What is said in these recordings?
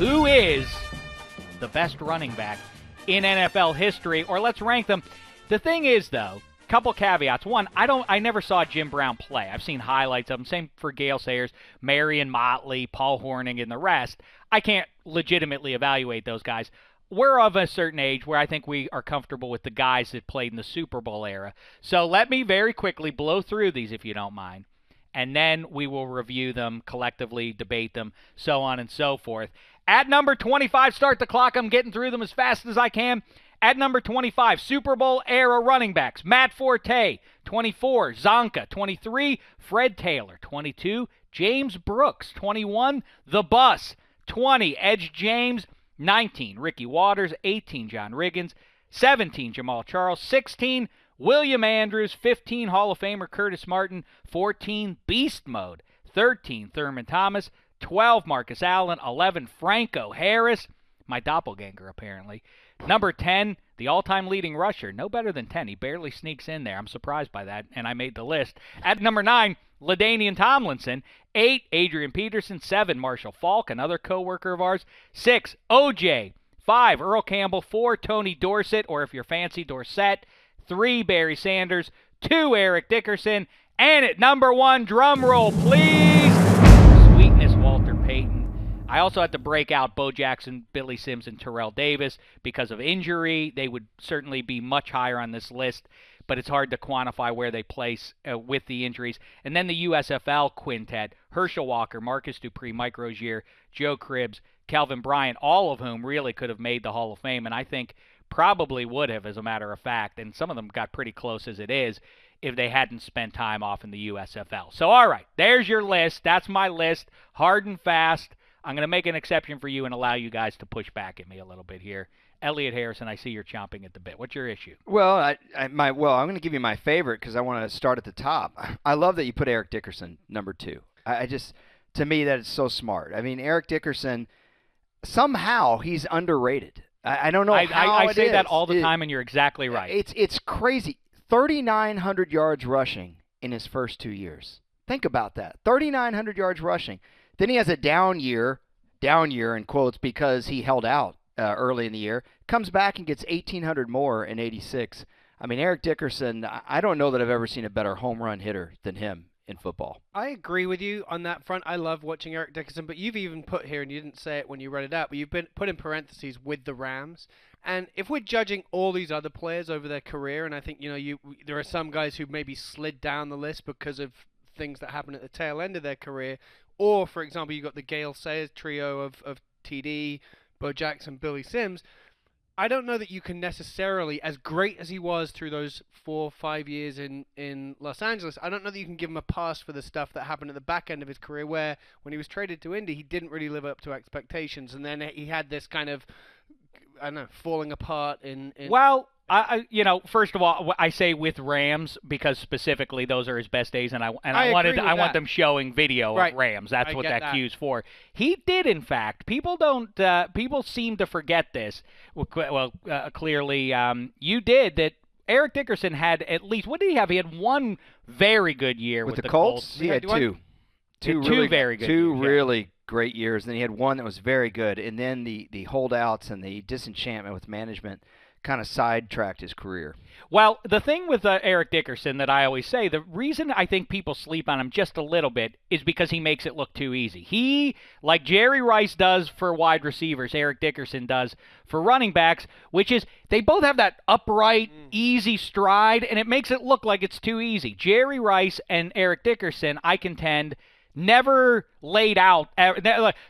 who is the best running back in NFL history, or let's rank them. The thing is, though, couple caveats. One, I never saw Jim Brown play. I've seen highlights of him. Same for Gale Sayers, Marion Motley, Paul Hornung, and the rest. I can't legitimately evaluate those guys. We're of a certain age where I think we are comfortable with the guys that played in the Super Bowl era. So let me very quickly blow through these, if you don't mind, and then we will review them collectively, debate them, so on and so forth. At number 25, start the clock. I'm getting through them as fast as I can. At number 25, Super Bowl era running backs, Matt Forte. 24, Zonka. 23, Fred Taylor. 22, James Brooks. 21, The Bus. 20, Edge James. 19, Ricky Waters. 18, John Riggins. 17, Jamal Charles. 16, William Andrews. 15, Hall of Famer Curtis Martin. 14, Beast Mode. 13, Thurman Thomas. 12, Marcus Allen. 11, Franco Harris. My doppelganger, apparently. Number 10, the all-time leading rusher. No better than 10. He barely sneaks in there. I'm surprised by that, and I made the list. At number 9, LaDainian Tomlinson. 8, Adrian Peterson. 7, Marshall Faulk, another co-worker of ours. 6, OJ. 5, Earl Campbell. 4, Tony Dorsett, or if you're fancy, Dorsett. 3, Barry Sanders. 2, Eric Dickerson. And at number 1, drum roll, please, sweetness, Walter Payton. I also had to break out Bo Jackson, Billy Sims, and Terrell Davis because of injury. They would certainly be much higher on this list, but it's hard to quantify where they place with the injuries. And then the USFL quintet, Herschel Walker, Marcus Dupree, Mike Rozier, Joe Cribbs, Calvin Bryant, all of whom really could have made the Hall of Fame, and I think probably would have, as a matter of fact, and some of them got pretty close as it is, if they hadn't spent time off in the USFL. So, all right, there's your list. That's my list, hard and fast. I'm going to make an exception for you and allow you guys to push back at me a little bit here. Elliot Harrison, I see you're chomping at the bit. What's your issue? Well, I'm going to give you my favorite because I want to start at the top. I love that you put Eric Dickerson number 2. To me, that is so smart. I mean, Eric Dickerson, somehow he's underrated. I don't know how I say that all the time, and you're exactly right. It's crazy. 3,900 yards rushing in his first 2 years. Think about that. 3,900 yards rushing. Then he has a down year in quotes, because he held out early in the year. Comes back and gets 1,800 more in 86. I mean, Eric Dickerson, I don't know that I've ever seen a better home run hitter than him in football. I agree with you on that front. I love watching Eric Dickerson, but you've even put here, and you didn't say it when you read it out, but you've been put in parentheses with the Rams. And if we're judging all these other players over their career, and I think there are some guys who maybe slid down the list because of things that happened at the tail end of their career, or, for example, you got the Gale Sayers trio of TD, Bo Jackson, Billy Sims. I don't know that you can necessarily, as great as he was through those 4 or 5 years in Los Angeles, I don't know that you can give him a pass for the stuff that happened at the back end of his career, where when he was traded to Indy, he didn't really live up to expectations, and then he had this kind of, I don't know, falling apart in Well, first of all, I say with Rams because specifically those are his best days, and I want them showing video of Rams. That's what that cue's for. He did, in fact. People seem to forget this. Well, clearly, you did that. Eric Dickerson had at least, what did he have? He had one very good year with the Colts. He had two very good years, really great years. Then he had one that was very good, and then the holdouts and the disenchantment with management kind of sidetracked his career. Well, the thing with Eric Dickerson that I always say, the reason I think people sleep on him just a little bit is because he makes it look too easy. He, like Jerry Rice does for wide receivers, Eric Dickerson does for running backs, which is they both have that upright, easy stride, and it makes it look like it's too easy. Jerry Rice and Eric Dickerson, I contend, never laid out.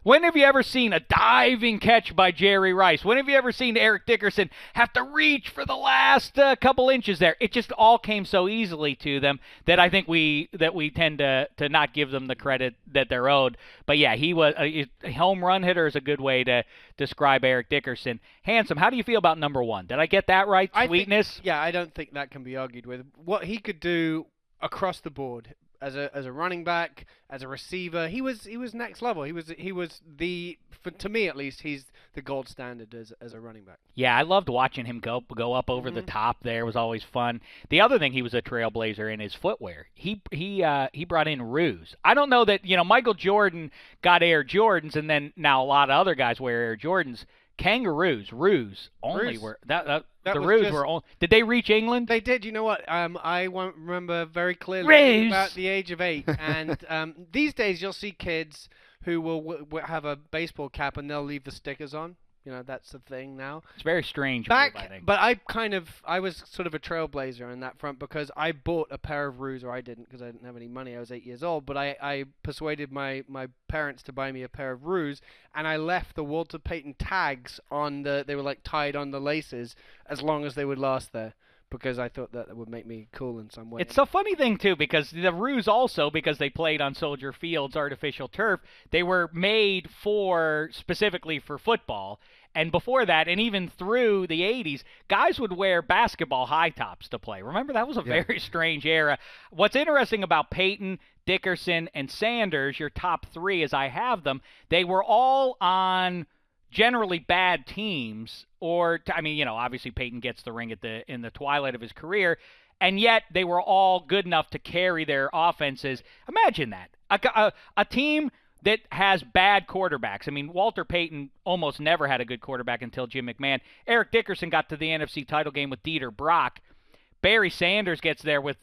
When have you ever seen a diving catch by Jerry Rice? When have you ever seen Eric Dickerson have to reach for the last couple inches there? It just all came so easily to them that I think we tend to not give them the credit that they're owed. But yeah, he was a home run hitter is a good way to describe Eric Dickerson. Handsome, how do you feel about number 1? Did I get that right? Sweetness? I don't think that can be argued with. What he could do across the board, as a running back, as a receiver. He was next level. He was to me at least, he's the gold standard as a running back. Yeah, I loved watching him go up over the top there. It was always fun. The other thing he was a trailblazer in is footwear. He brought in Ruse. I don't know that, Michael Jordan got Air Jordans, and then now a lot of other guys wear Air Jordans. Kangaroos, Ruse only Ruse. were that the was Ruse just- were only. Did they reach England? They did. You know what? I won't remember very clearly Ruse. about the age of 8. And these days, you'll see kids who will have a baseball cap and they'll leave the stickers on. That's the thing now. It's very strange move, I think. But I was sort of a trailblazer on that front because I bought a pair of Ruse, or I didn't because I didn't have any money. I was 8 years old, but I persuaded my parents to buy me a pair of Ruse, and I left the Walter Payton tags on they were like tied on the laces as long as they would last there. Because I thought that would make me cool in some way. It's a funny thing, too, because the Ruse also, because they played on Soldier Field's artificial turf, they were made specifically for football. And before that, and even through the 80s, guys would wear basketball high tops to play. Remember, that was a very strange era. What's interesting about Payton, Dickerson, and Sanders, your top 3 as I have them, they were all on generally bad teams, obviously Payton gets the ring in the twilight of his career, and yet they were all good enough to carry their offenses. Imagine that. A team that has bad quarterbacks. Walter Payton almost never had a good quarterback until Jim McMahon. Eric Dickerson got to the NFC title game with Dieter Brock. Barry Sanders gets there with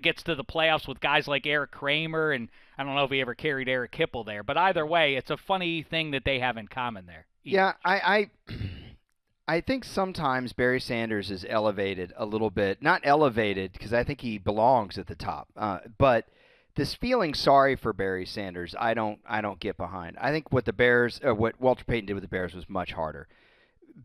gets to the playoffs with guys like Eric Kramer, and I don't know if he ever carried Eric Hipple there, but either way, it's a funny thing that they have in common there. Yeah, I think sometimes Barry Sanders is elevated a little bit. Not elevated because I think he belongs at the top, but this feeling sorry for Barry Sanders, I don't get behind. I think what Walter Payton did with the Bears was much harder.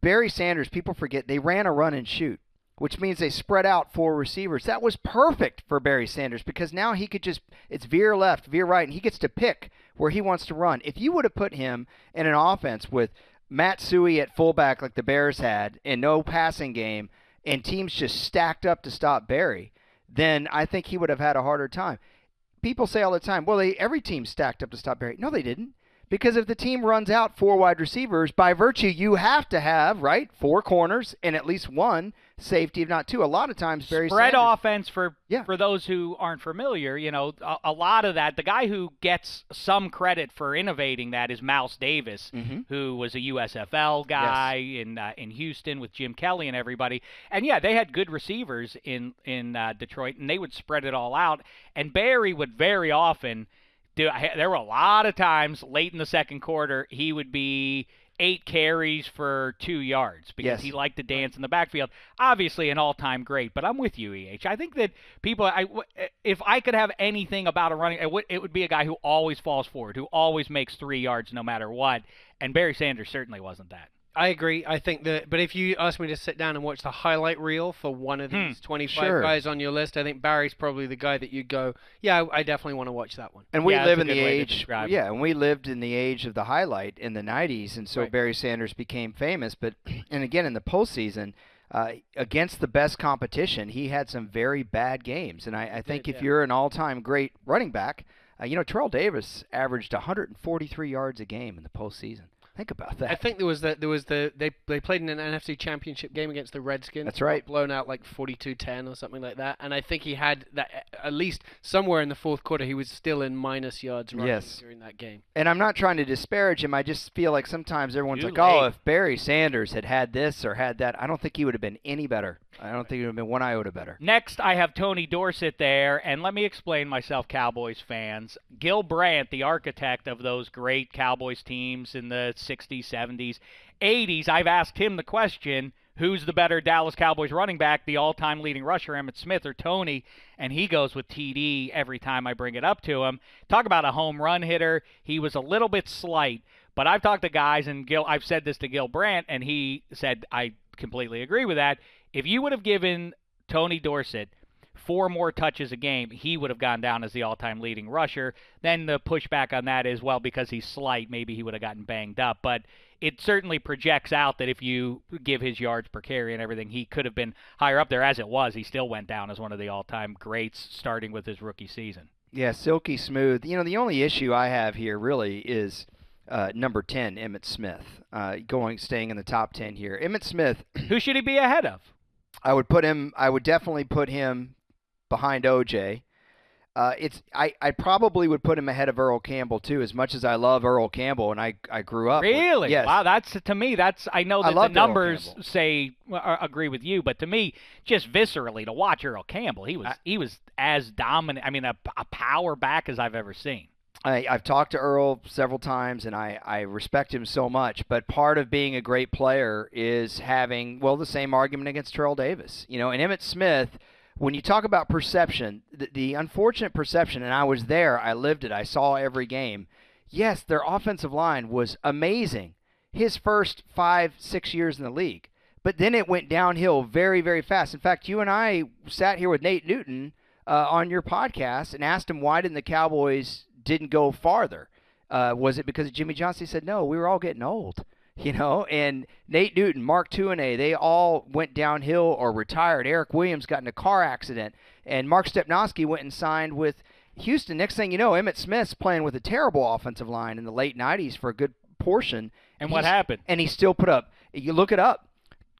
Barry Sanders, people forget, they ran a run and shoot, which means they spread out 4 receivers. That was perfect for Barry Sanders because now he could it's veer left, veer right, and he gets to pick where he wants to run. If you would have put him in an offense with Matt Suhey at fullback like the Bears had and no passing game and teams just stacked up to stop Barry, then I think he would have had a harder time. People say all the time, well, every team stacked up to stop Barry. No, they didn't. Because if the team runs out 4 wide receivers, by virtue, you have to have, 4 corners and at least 1 safety, if not 2. A lot of times, Barry Spread Sanders, offense, for those who aren't familiar, a lot of that, the guy who gets some credit for innovating that is Mouse Davis, who was a USFL guy in Houston with Jim Kelly and everybody. And, they had good receivers in Detroit, and they would spread it all out. And Barry would very often there were a lot of times late in the second quarter he would be 8 carries for 2 yards because he liked to dance in the backfield. Obviously an all-time great, but I'm with you, EH. I think that people, if I could have anything about a running, it would be a guy who always falls forward, who always makes 3 yards no matter what, and Barry Sanders certainly wasn't that. I agree. I think but if you ask me to sit down and watch the highlight reel for one of these 25 guys on your list, I think Barry's probably the guy that you'd go, I definitely want to watch that one. And we live in the age, and we lived in the age of the highlight in the 90s, and so Barry Sanders became famous. But, and again, in the postseason, against the best competition, he had some very bad games. And I think if you're an all-time great running back, Terrell Davis averaged 143 yards a game in the postseason. Think about that. I think they played in an NFC Championship game against the Redskins. That's right. Blown out like 42-10 or something like that. And I think he had that at least somewhere in the fourth quarter he was still in minus yards rushing during that game. And I'm not trying to disparage him. I just feel like sometimes everyone's if Barry Sanders had this or had that, I don't think he would have been any better. I don't think he would have been one iota better. Next, I have Tony Dorsett there, and let me explain myself, Cowboys fans. Gil Brandt, the architect of those great Cowboys teams in the 60s, 70s, 80s, I've asked him the question, who's the better Dallas Cowboys running back, the all-time leading rusher, Emmitt Smith or Tony? And he goes with TD every time I bring it up to him. Talk about a home run hitter. He was a little bit slight, but I've talked to guys, and I've said this to Gil Brandt, and he said, I completely agree with that. If you would have given Tony Dorsett 4 more touches a game, he would have gone down as the all-time leading rusher. Then the pushback on that is, well, because he's slight, maybe he would have gotten banged up. But it certainly projects out that if you give his yards per carry and everything, he could have been higher up there. As it was, he still went down as one of the all-time greats, starting with his rookie season. Yeah, silky smooth. You know, the only issue I have here really is number 10, Emmitt Smith, staying in the top 10 here. Emmitt Smith. Who should he be ahead of? I would definitely put him behind OJ. I probably would put him ahead of Earl Campbell too, as much as I love Earl Campbell, and I grew up. Really? Yes. Wow, to me, I know that the numbers say agree with you, but to me, just viscerally to watch Earl Campbell, he was as dominant. I mean, a power back as I've ever seen. I've talked to Earl several times, and I respect him so much. But part of being a great player is having, the same argument against Terrell Davis. You know, and Emmitt Smith, when you talk about perception, the unfortunate perception, and I was there, I lived it, I saw every game. Yes, their offensive line was amazing his first 5-6 years in the league. But then it went downhill very, very fast. In fact, you and I sat here with Nate Newton on your podcast and asked him why didn't the Cowboys didn't go farther. Was it because of Jimmy Johnson? He said, no, we were all getting old. You know, and Nate Newton, Mark Tuinei, they all went downhill or retired. Eric Williams got in a car accident, and Mark Stepnoski went and signed with Houston. Next thing you know, Emmitt Smith's playing with a terrible offensive line in the late 90s for a good portion. And what happened? And he still put up, you look it up,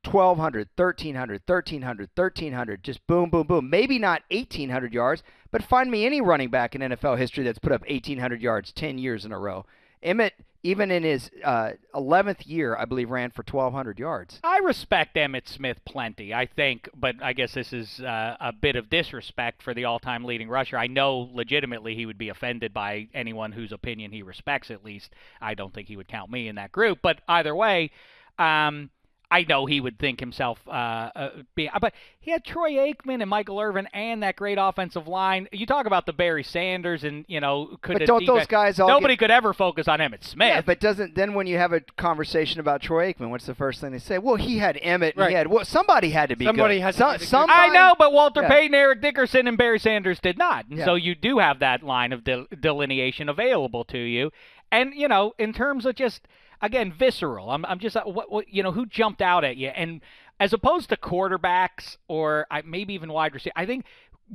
1,200, 1,300, 1,300, 1,300, just boom, boom, boom. Maybe not 1,800 yards, but find me any running back in NFL history that's put up 1,800 yards 10 years in a row. Emmitt, even in his 11th year, I believe, ran for 1,200 yards. I respect Emmitt Smith plenty, I think, but I guess this is a bit of disrespect for the all-time leading rusher. I know legitimately he would be offended by anyone whose opinion he respects, at least. I don't think he would count me in that group, but either way, I know he would think himself but he had Troy Aikman and Michael Irvin and that great offensive line. You talk about the Barry Sanders and, but don't those guys all nobody could ever focus on Emmitt Smith. Yeah, but then when you have a conversation about Troy Aikman, what's the first thing they say? Well, he had Emmitt, and he had, somebody had to be somebody good. Had to be somebody, I know, but Walter Payton, Eric Dickerson, and Barry Sanders did not. And so you do have that line of delineation available to you. And, in terms of just, again, visceral, I'm just, who jumped out at you? And as opposed to quarterbacks or maybe even wide receiver, I think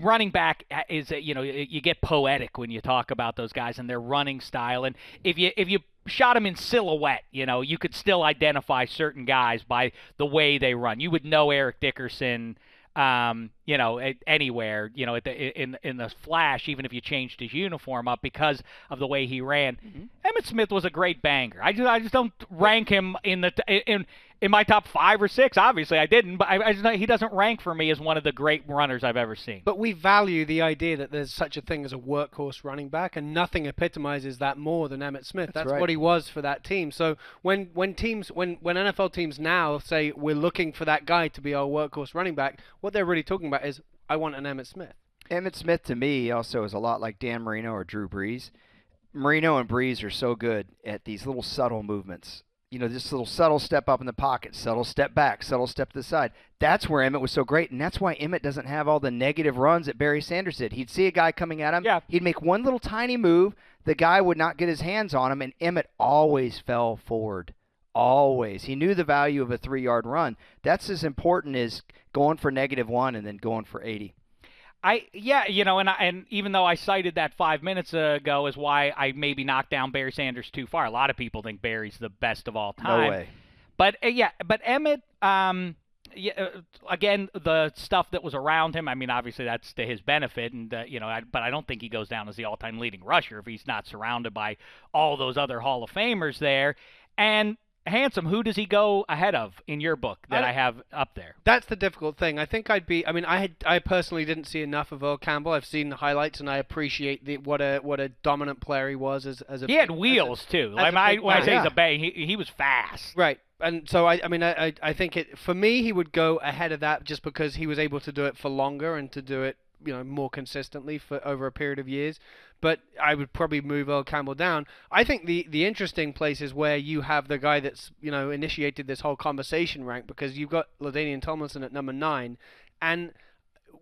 running back is, you get poetic when you talk about those guys and their running style. And if you shot them in silhouette, you could still identify certain guys by the way they run. You would know Eric Dickerson, anywhere, in the flash, even if you changed his uniform up because of the way he ran. Mm-hmm. Emmitt Smith was a great banger. I just don't rank him in my top 5 or 6. Obviously, I didn't, but he doesn't rank for me as one of the great runners I've ever seen. But we value the idea that there's such a thing as a workhorse running back, and nothing epitomizes that more than Emmitt Smith. That's right. What he was for that team. So when NFL teams now say we're looking for that guy to be our workhorse running back, what they're really talking about is, I want an Emmitt Smith. Emmitt Smith, to me, also is a lot like Dan Marino or Drew Brees. Marino and Brees are so good at these little subtle movements. This little subtle step up in the pocket, subtle step back, subtle step to the side. That's where Emmitt was so great, and that's why Emmitt doesn't have all the negative runs that Barry Sanders did. He'd see a guy coming at him. Yeah. He'd make one little tiny move. The guy would not get his hands on him, and Emmitt always fell forward. Always. He knew the value of a 3-yard run. That's as important as going for -1 and then going for 80. And even though I cited that 5 minutes ago as why I maybe knocked down Barry Sanders too far. A lot of people think Barry's the best of all time. No way. But Emmitt, again, the stuff that was around him. I mean, obviously that's to his benefit, and but I don't think he goes down as the all-time leading rusher if he's not surrounded by all those other Hall of Famers there. And Handsome, who does he go ahead of in your book that I have up there? That's the difficult thing. I think I personally didn't see enough of Earl Campbell. I've seen the highlights, and I appreciate what a dominant player he was as a. He had wheels too. When I say he's a bay, he was fast. Right. And so I think for me he would go ahead of that just because he was able to do it for longer and to do it more consistently for over a period of years. But I would probably move Earl Campbell down. I think the interesting place is where you have the guy that's initiated this whole conversation rank, because you've got LaDainian Tomlinson at number 9, and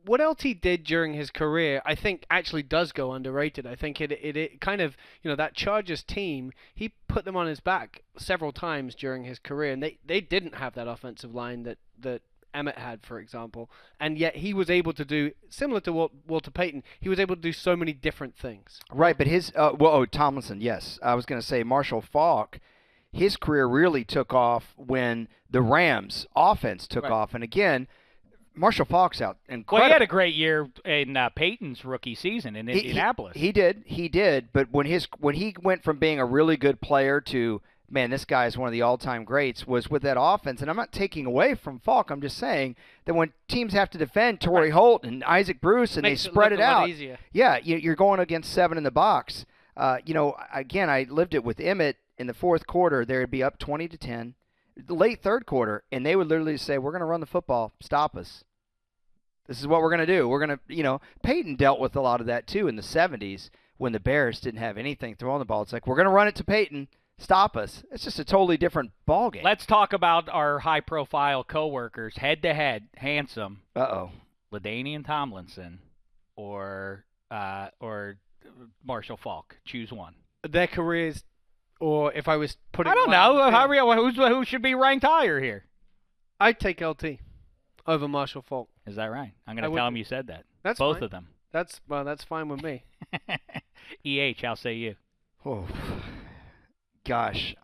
what else he did during his career, I think, actually does go underrated. I think it kind of, that Chargers team, he put them on his back several times during his career, and they didn't have that offensive line that Emmitt had, for example, and yet he was able to do, similar to Walter Payton, he was able to do so many different things. Right, but his Tomlinson, yes. I was going to say Marshall Faulk, his career really took off when the Rams offense took off. And again, Marshall Faulk's out incredible. Well, he had a great year in Payton's rookie season in Indianapolis. He did. But when he went from being a really good player to, man, this guy is one of the all-time greats, was with that offense. And I'm not taking away from Faulk. I'm just saying that when teams have to defend Torrey Holt and Isaac Bruce and they spread it out, yeah, you're going against 7 in the box. Again, I lived it with Emmitt. In the fourth quarter, they'd be up 20-10. The late third quarter, and they would literally say, "We're going to run the football. Stop us. This is what we're going to do. We're going to, Payton dealt with a lot of that too in the 70s when the Bears didn't have anything throwing the ball. It's like, we're going to run it to Payton. Stop us." It's just a totally different ball game. Let's talk about our high-profile coworkers, head-to-head, handsome. LaDainian Tomlinson or Marshall Faulk. Choose one. Their careers, or if I was putting, I don't know. Who should be ranked higher here? I'd take LT over Marshall Faulk. Is that right? I'm going to tell him you said that. That's both fine. of them. That's fine with me. How say you? Oh, gosh.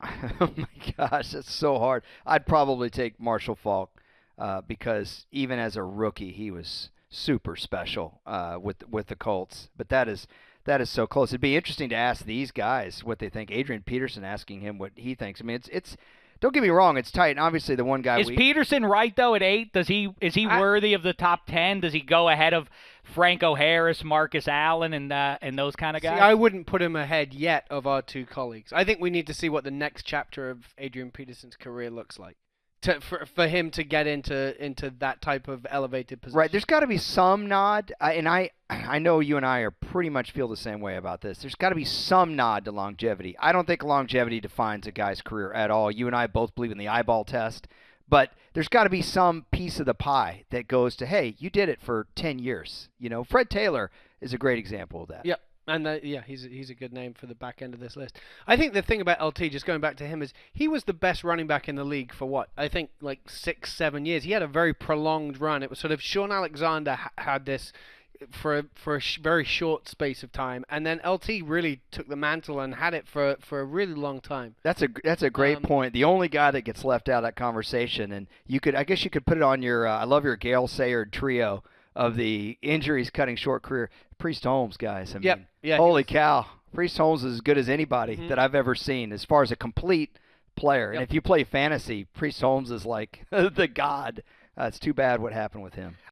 Oh, my gosh. That's so hard. I'd probably take Marshall Faulk because even as a rookie, he was super special with the Colts. But that is so close. It'd be interesting to ask these guys what they think. Adrian Peterson asking him what he thinks. I mean, it's don't get me wrong, it's tight. And obviously, the one guy is Peterson right though at 8? Is he worthy of the top 10? Does he go ahead of Franco Harris, Marcus Allen, and those kind of guys? See, I wouldn't put him ahead yet of our two colleagues. I think we need to see what the next chapter of Adrian Peterson's career looks like for him to get into that type of elevated position. Right. There's got to be some nod, and I know you and I are pretty much feel the same way about this. There's got to be some nod to longevity. I don't think longevity defines a guy's career at all. You and I both believe in the eyeball test, but there's got to be some piece of the pie that goes to, hey, you did it for 10 years. Fred Taylor is a great example of that. Yep. And he's a good name for the back end of this list. I think the thing about LT, just going back to him, is he was the best running back in the league for what? I think like 6-7 years. He had a very prolonged run. It was sort of Sean Alexander had this for a very short space of time, and then LT really took the mantle and had it for a really long time. That's a great point. The only guy that gets left out of that conversation, and I guess you could put it on your I love your Gale Sayard trio of the injuries cutting short career. Priest Holmes, guys. I mean, holy cow. Priest Holmes is as good as anybody that I've ever seen as far as a complete player. And if you play fantasy, Priest Holmes is like the god. It's too bad what happened with him.